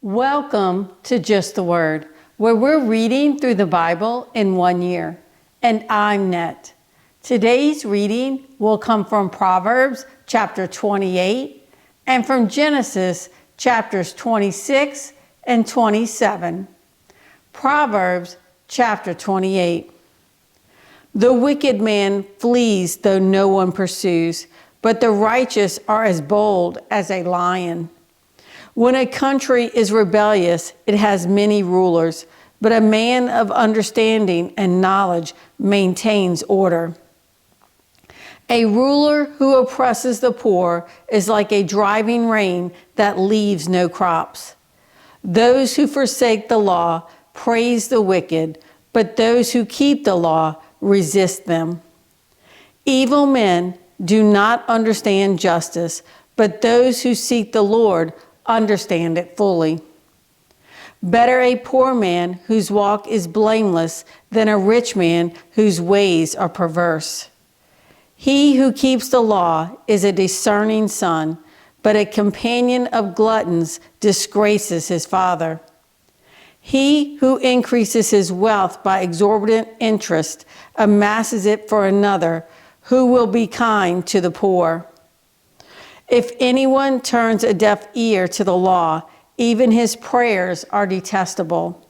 Welcome to Just the Word, where we're reading through the Bible in 1 year. And I'm Net. Today's reading will come from Proverbs chapter 28 and from Genesis chapters 26 and 27. Proverbs chapter 28. The wicked man flees though no one pursues, but the righteous are as bold as a lion. When a country is rebellious, it has many rulers, but a man of understanding and knowledge maintains order. A ruler who oppresses the poor is like a driving rain that leaves no crops. Those who forsake the law praise the wicked, but those who keep the law resist them. Evil men do not understand justice, but those who seek the Lord understand it fully. Better a poor man whose walk is blameless than a rich man whose ways are perverse. He who keeps the law is a discerning son, but a companion of gluttons disgraces his father. He who increases his wealth by exorbitant interest amasses it for another who will be kind to the poor. If anyone turns a deaf ear to the law, even his prayers are detestable.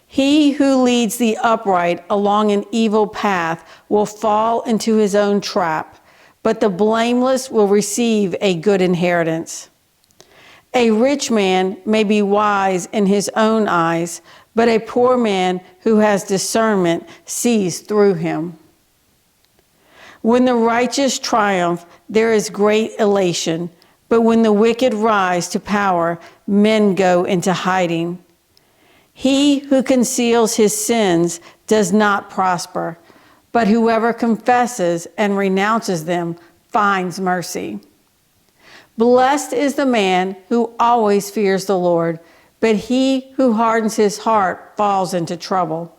He who leads the upright along an evil path will fall into his own trap, but the blameless will receive a good inheritance. A rich man may be wise in his own eyes, but a poor man who has discernment sees through him. When the righteous triumph, there is great elation, but when the wicked rise to power, men go into hiding. He who conceals his sins does not prosper, but whoever confesses and renounces them finds mercy. Blessed is the man who always fears the Lord, but he who hardens his heart falls into trouble.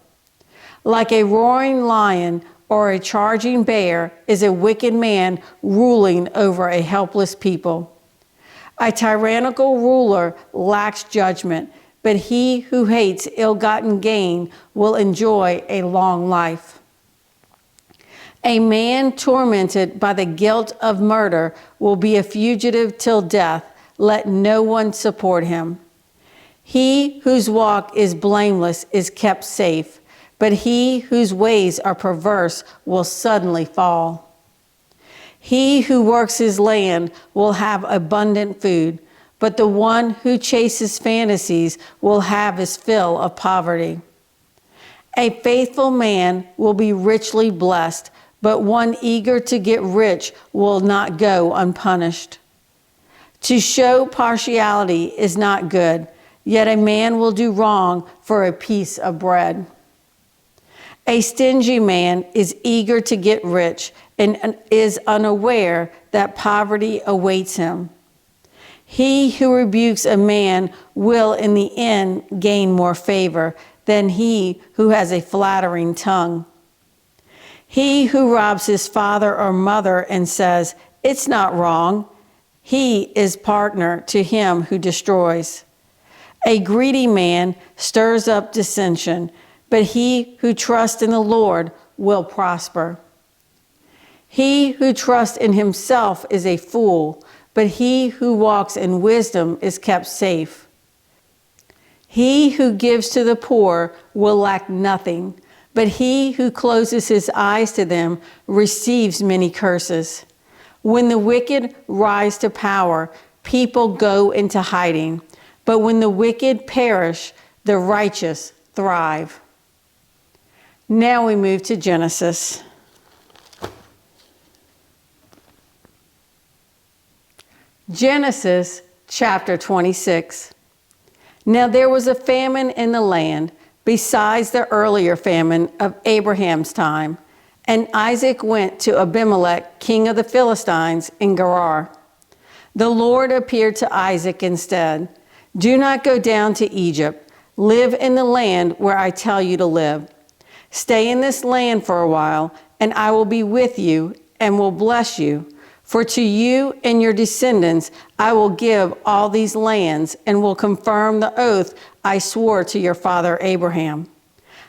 Like a roaring lion or a charging bear is a wicked man ruling over a helpless people. A tyrannical ruler lacks judgment, but he who hates ill-gotten gain will enjoy a long life. A man tormented by the guilt of murder will be a fugitive till death. Let no one support him. He whose walk is blameless is kept safe, but he whose ways are perverse will suddenly fall. He who works his land will have abundant food, but the one who chases fantasies will have his fill of poverty. A faithful man will be richly blessed, but one eager to get rich will not go unpunished. To show partiality is not good, yet a man will do wrong for a piece of bread. A stingy man is eager to get rich and is unaware that poverty awaits him. He who rebukes a man will in the end gain more favor than he who has a flattering tongue. He who robs his father or mother and says, "It's not wrong," he is partner to him who destroys. A greedy man stirs up dissension, but he who trusts in the Lord will prosper. He who trusts in himself is a fool, but he who walks in wisdom is kept safe. He who gives to the poor will lack nothing, but he who closes his eyes to them receives many curses. When the wicked rise to power, people go into hiding, but when the wicked perish, the righteous thrive. Now we move to Genesis. Genesis chapter 26. Now there was a famine in the land, besides the earlier famine of Abraham's time, and Isaac went to Abimelech, king of the Philistines, in Gerar. The Lord appeared to Isaac and said, "Do not go down to Egypt. Live in the land where I tell you to live. Stay in this land for a while, and I will be with you and will bless you. For to you and your descendants I will give all these lands, and will confirm the oath I swore to your father Abraham.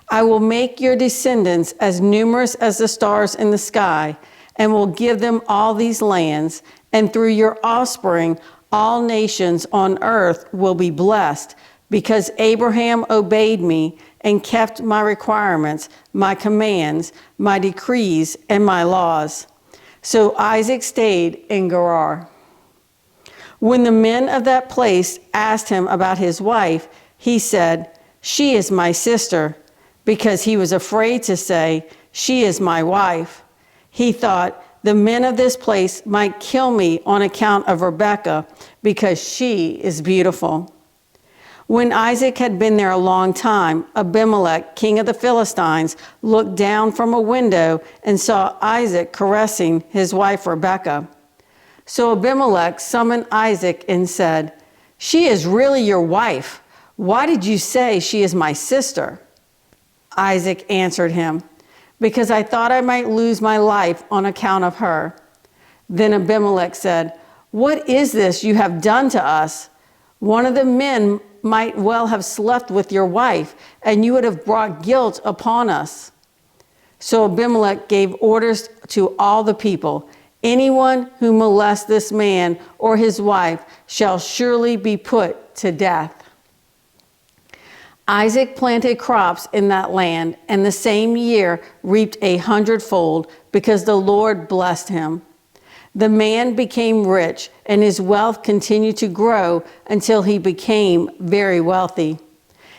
I will make your descendants as numerous as the stars in the sky, and will give them all these lands, and through your offspring all nations on earth will be blessed, because Abraham obeyed me and kept my requirements, my commands, my decrees, and my laws. So Isaac stayed in Gerar. When the men of that place asked him about his wife, he said, "She is my sister," because he was afraid to say, "She is my wife." He thought, the men of this place might kill me on account of Rebekah, because she is beautiful. When Isaac had been there a long time, Abimelech, king of the Philistines, looked down from a window and saw Isaac caressing his wife Rebekah. So Abimelech summoned Isaac and said, "She is really your wife. Why did you say she is my sister?" Isaac answered him, "Because I thought I might lose my life on account of her." Then Abimelech said, "What is this you have done to us? One of the men might well have slept with your wife, and you would have brought guilt upon us." So Abimelech gave orders to all the people, "Anyone who molests this man or his wife shall surely be put to death." Isaac planted crops in that land, and the same year reaped 100-fold, because the Lord blessed him. The man became rich, and his wealth continued to grow until he became very wealthy.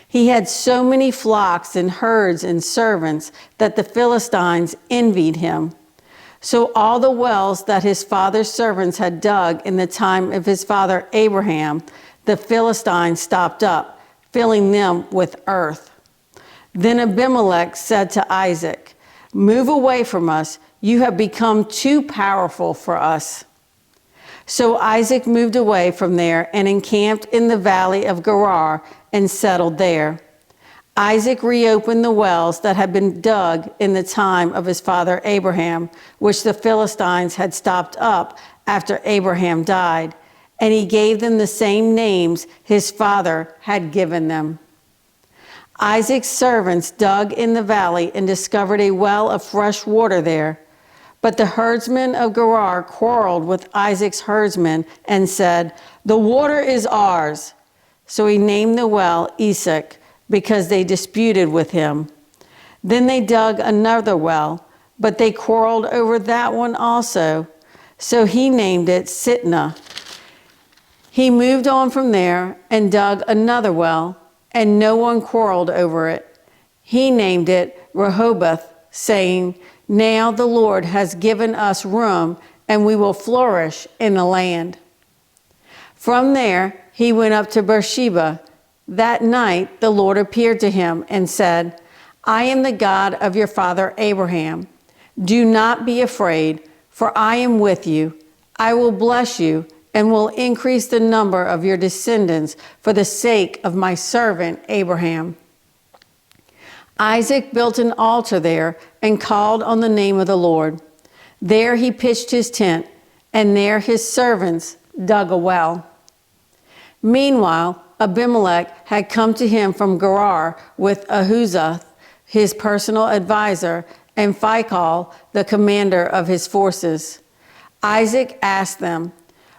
He had so many flocks and herds and servants that the Philistines envied him. So all the wells that his father's servants had dug in the time of his father Abraham, the Philistines stopped up, filling them with earth. Then Abimelech said to Isaac, "Move away from us. You have become too powerful for us." So Isaac moved away from there and encamped in the valley of Gerar and settled there. Isaac reopened the wells that had been dug in the time of his father Abraham, which the Philistines had stopped up after Abraham died, and he gave them the same names his father had given them. Isaac's servants dug in the valley and discovered a well of fresh water there. But the herdsmen of Gerar quarreled with Isaac's herdsmen and said, "The water is ours." So he named the well Esek, because they disputed with him. Then they dug another well, but they quarreled over that one also. So he named it Sitnah. He moved on from there and dug another well, and no one quarreled over it. He named it Rehoboth, saying, "Now the Lord has given us room, and we will flourish in the land." From there he went up to Beersheba. That night the Lord appeared to him and said, "I am the God of your father Abraham. Do not be afraid, for I am with you. I will bless you and will increase the number of your descendants for the sake of my servant Abraham." Isaac built an altar there and called on the name of the Lord. There he pitched his tent, and there his servants dug a well. Meanwhile, Abimelech had come to him from Gerar with Ahuzzath, his personal advisor, and Phicol, the commander of his forces. Isaac asked them,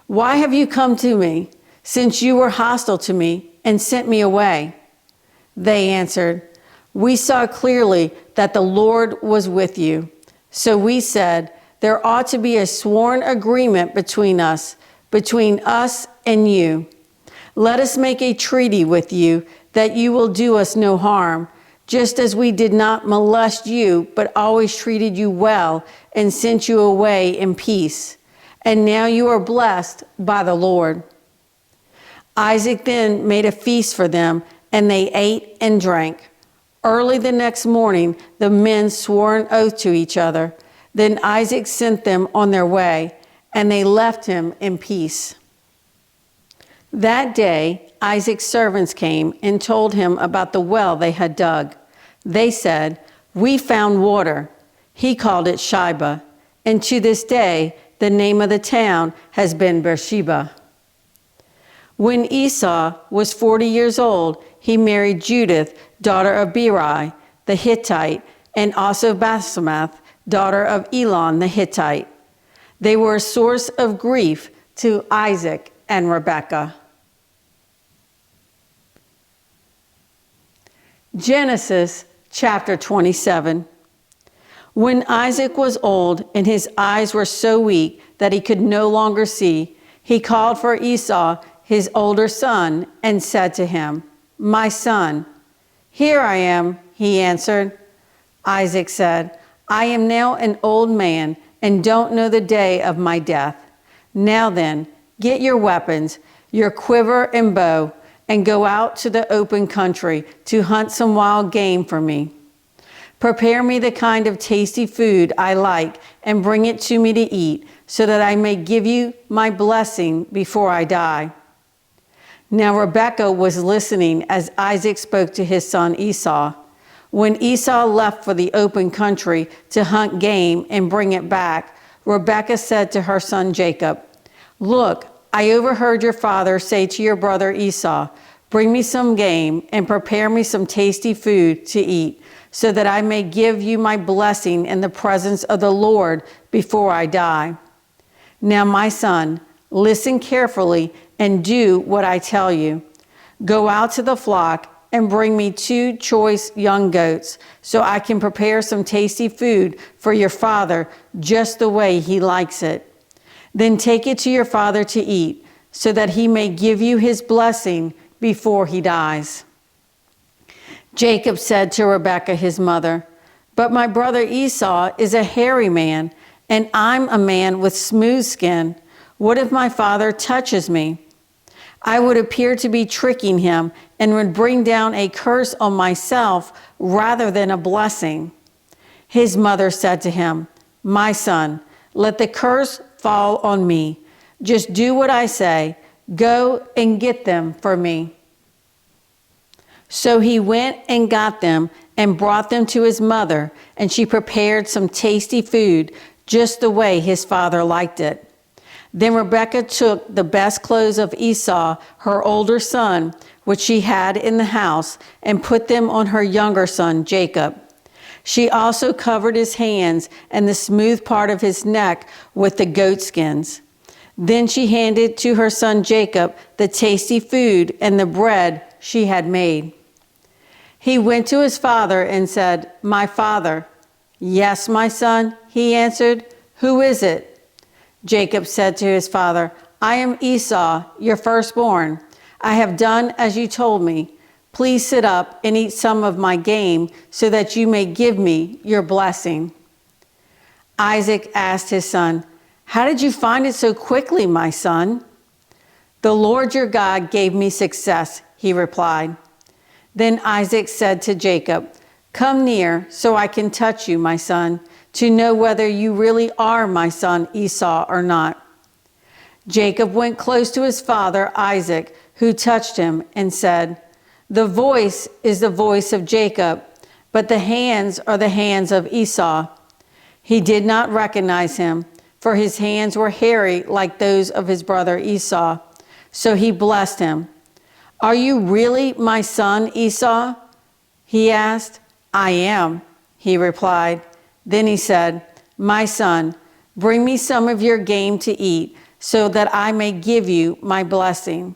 "Why have you come to me, since you were hostile to me and sent me away?" They answered, "We saw clearly that the Lord was with you. So we said, there ought to be a sworn agreement between us and you. Let us make a treaty with you that you will do us no harm, just as we did not molest you, but always treated you well and sent you away in peace. And now you are blessed by the Lord." Isaac then made a feast for them, and they ate and drank. Early the next morning, the men swore an oath to each other. Then Isaac sent them on their way, and they left him in peace. That day, Isaac's servants came and told him about the well they had dug. They said, "We found water." He called it Shibah, and to this day The name of the town has been Beersheba. When Esau was 40 years old, he married Judith, daughter of Beri, the Hittite, and also Basemath, daughter of Elon the Hittite. They were a source of grief to Isaac and Rebekah. Genesis chapter 27. When Isaac was old and his eyes were so weak that he could no longer see, he called for Esau, his older son, and said to him, "My son." "Here I am," he answered. Isaac said, "I am now an old man and don't know the day of my death. Now then, get your weapons, your quiver and bow, and go out to the open country to hunt some wild game for me. Prepare me the kind of tasty food I like and bring it to me to eat, so that I may give you my blessing before I die." Now Rebekah was listening as Isaac spoke to his son Esau. When Esau left for the open country to hunt game and bring it back, Rebekah said to her son Jacob, "Look, I overheard your father say to your brother Esau, 'Bring me some game and prepare me some tasty food to eat, so that I may give you my blessing in the presence of the Lord before I die.' Now, my son, listen carefully and do what I tell you. Go out to the flock and bring me 2 choice young goats, so I can prepare some tasty food for your father just the way he likes it. Then take it to your father to eat, so that he may give you his blessing before he dies." Jacob said to Rebekah his mother, "But my brother Esau is a hairy man, and I'm a man with smooth skin. What if my father touches me? I would appear to be tricking him and would bring down a curse on myself rather than a blessing." His mother said to him, "My son, let the curse fall on me. Just do what I say. Go and get them for me." So he went and got them and brought them to his mother, and she prepared some tasty food just the way his father liked it. Then Rebekah took the best clothes of Esau, her older son, which she had in the house, and put them on her younger son, Jacob. She also covered his hands and the smooth part of his neck with the goat skins. Then she handed to her son Jacob the tasty food and the bread she had made. He went to his father and said, "My father." "Yes, my son," he answered. "Who is it?" Jacob said to his father, "I am Esau, your firstborn. I have done as you told me. Please sit up and eat some of my game so that you may give me your blessing." Isaac asked his son, "How did you find it so quickly, my son?" "The Lord your God gave me success," he replied. Then Isaac said to Jacob, "Come near so I can touch you, my son, to know whether you really are my son Esau or not." Jacob went close to his father Isaac, who touched him and said, "The voice is the voice of Jacob, but the hands are the hands of Esau." He did not recognize him, for his hands were hairy like those of his brother Esau. So he blessed him. "Are you really my son Esau?" he asked. "I am," he replied. Then he said, "My son, bring me some of your game to eat, so that I may give you my blessing."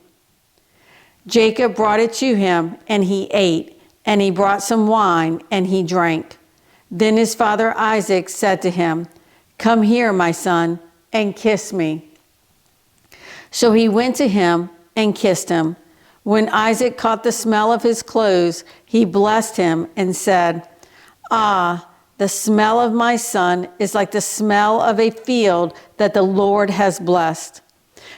Jacob brought it to him, and he ate, and he brought some wine, and he drank. Then his father Isaac said to him, "Come here, my son, and kiss me." So he went to him and kissed him. When Isaac caught the smell of his clothes, he blessed him and said, "Ah, the smell of my son is like the smell of a field that the Lord has blessed.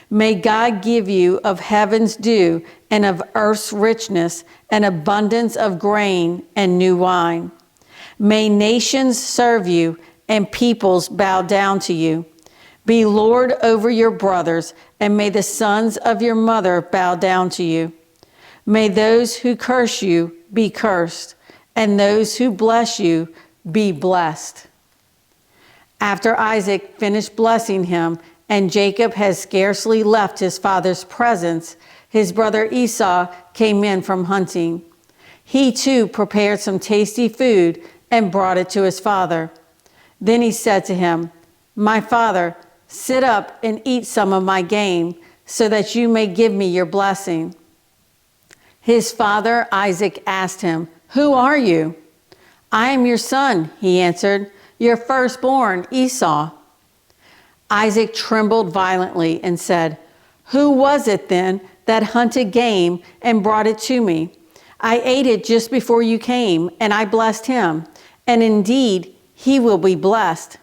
May God give you of heaven's dew and of earth's richness an abundance of grain and new wine. May nations serve you and peoples bow down to you. Be Lord over your brothers, and may the sons of your mother bow down to you. May those who curse you be cursed, and those who bless you be blessed." After Isaac finished blessing him, and Jacob had scarcely left his father's presence, his brother Esau came in from hunting. He too prepared some tasty food and brought it to his father. Then he said to him, "My father, sit up and eat some of my game, so that you may give me your blessing." His father Isaac asked him, "Who are you?" "I am your son," he answered, "your firstborn, Esau." Isaac trembled violently and said, "Who was it then that hunted game and brought it to me? I ate it just before you came, and I blessed him, and indeed he will be blessed."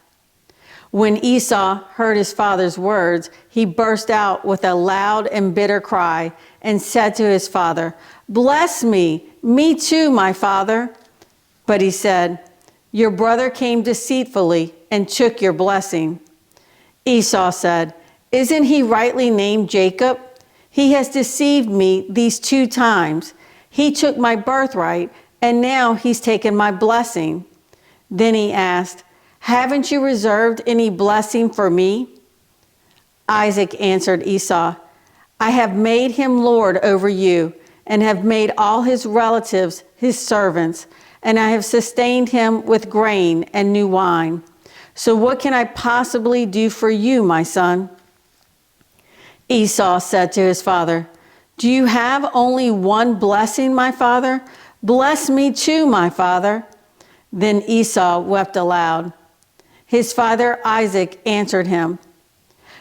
When Esau heard his father's words, he burst out with a loud and bitter cry and said to his father, "Bless me too, my father." But he said, "Your brother came deceitfully and took your blessing." Esau said, "Isn't he rightly named Jacob? He has deceived me these 2 times. He took my birthright, and now he's taken my blessing." Then he asked, "Haven't you reserved any blessing for me?" Isaac answered Esau, "I have made him lord over you, and have made all his relatives his servants, and I have sustained him with grain and new wine. So what can I possibly do for you, my son?" Esau said to his father, "Do you have only one blessing, my father? Bless me too, my father." Then Esau wept aloud. His father Isaac answered him,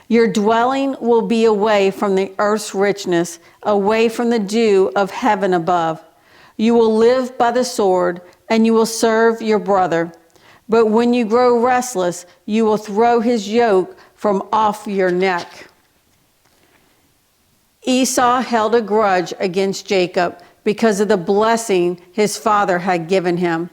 "Your dwelling will be away from the earth's richness, away from the dew of heaven above. You will live by the sword, and you will serve your brother. But when you grow restless, you will throw his yoke from off your neck." Esau held a grudge against Jacob because of the blessing his father had given him.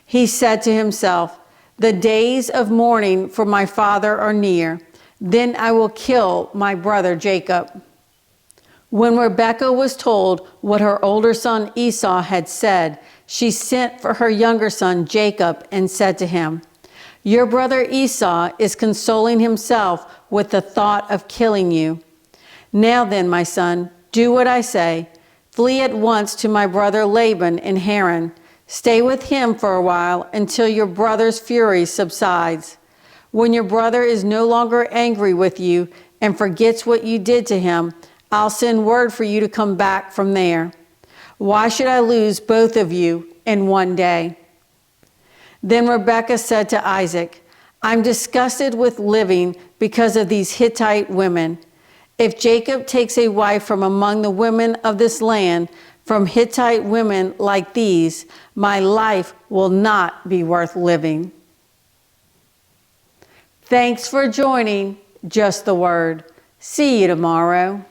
He said to himself, "The days of mourning for my father are near. Then I will kill my brother Jacob." When Rebekah was told what her older son Esau had said, she sent for her younger son Jacob and said to him, "Your brother Esau is consoling himself with the thought of killing you. Now then, my son, do what I say. Flee at once to my brother Laban in Haran. Stay with him for a while until your brother's fury subsides. When your brother is no longer angry with you and forgets what you did to him, I'll send word for you to come back from there. Why should I lose both of you in one day?" Then Rebekah said to Isaac, "I'm disgusted with living because of these Hittite women. If Jacob takes a wife from among the women of this land, from Hittite women like these, my life will not be worth living." Thanks for joining Just the Word. See you tomorrow.